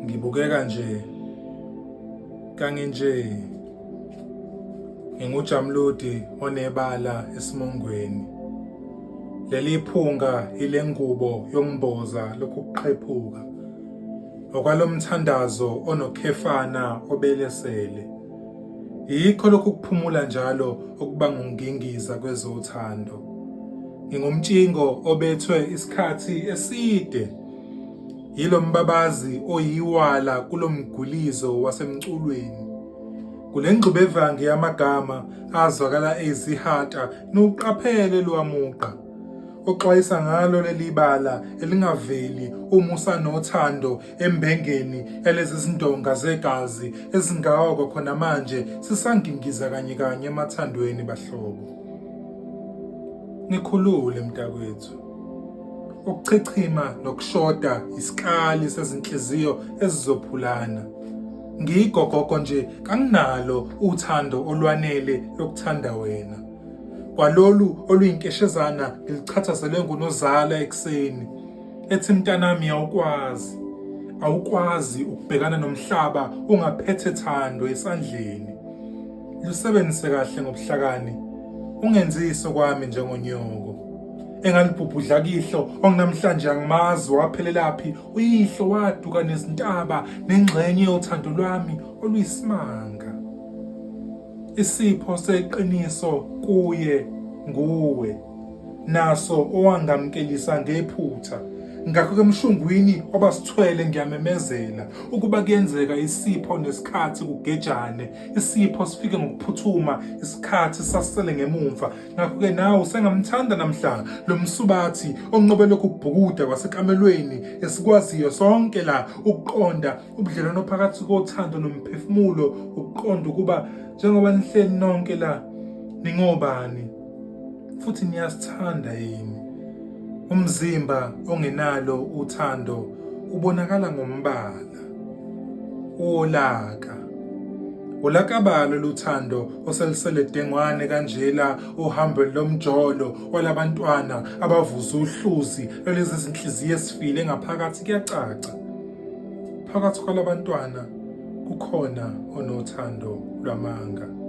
ngibukeka nje kangenje ngingujamludi onebala esimongweni. Leli phunga ilengubo yomboza lokuqephuka okwalomthandazo onokhefana obelesele. Yikho lokhu kuphumula njalo okubanga ungingiza kwezothando. Ngingumtshingo obethwe isikhathi eside yilo mbabazi oyiwala kulomgulizo wasemculweni. Kule ngxubevange yamagama azwakala ezihata noqaphele lwamuqa oxwayisa ngalo leli bala elingaveli umusa nothando embengeni elezizindonga zegazi ezingawako khona manje sisangingiza kanye kanye emathandweni bahlobo. Nikhulule mntakwethu. Ukuchichima nokushoda isikali sezinhliziyo ezizophulana. Ngigogogo nje kanginalo uthando olwanele lokuthanda wena. Kwalolu oluyinkeshezana ngilichathazele ngunozala ekseni. Ethi mntanami awukwazi ukubhekana nomhlaba ungaphethe thando esandleni. Lusebenzise kahle ngobuhlakani. Ungenzise kwami njengonyoko. Engalibhubhudla kihlo onginamhlanje angimazi waphelelaphi uyihlo waduka nezintaba nengxenye yothando lwami oluyisimanga. Isipho seqiniso kuye nguwe naso owangamkelisa ngephutha. Ngakho ke mshungwini obasithwele ngiyamemezela ukuba kuyenzeka isipho nesikhathi kugejane, isipho sifike ngokuphuthuma, isikhathi sasele ngemumva. Ngakho ke nawe sengamthanda namhla lo msubathi onqobele ukubhukuda kwasekamelweni esikwaziyo sonke la ukuqonda ubudlelwano phakathi kothando nomphefumulo, ukuqonda ukuba njengoba nihleli nonke la ningobani futhi niyasithanda yini. Umzimba ongenalo uthando ubonakala ngombala olaka. Olakabalo luthando oselisele dengwane kanjela uhambo lomjolo walabantwana abavuza uhluzi lezi zinhliziyo esifile ngaphakathi. Kuyacaca phakathi kwalabantwana kukhona onothando lwamanga.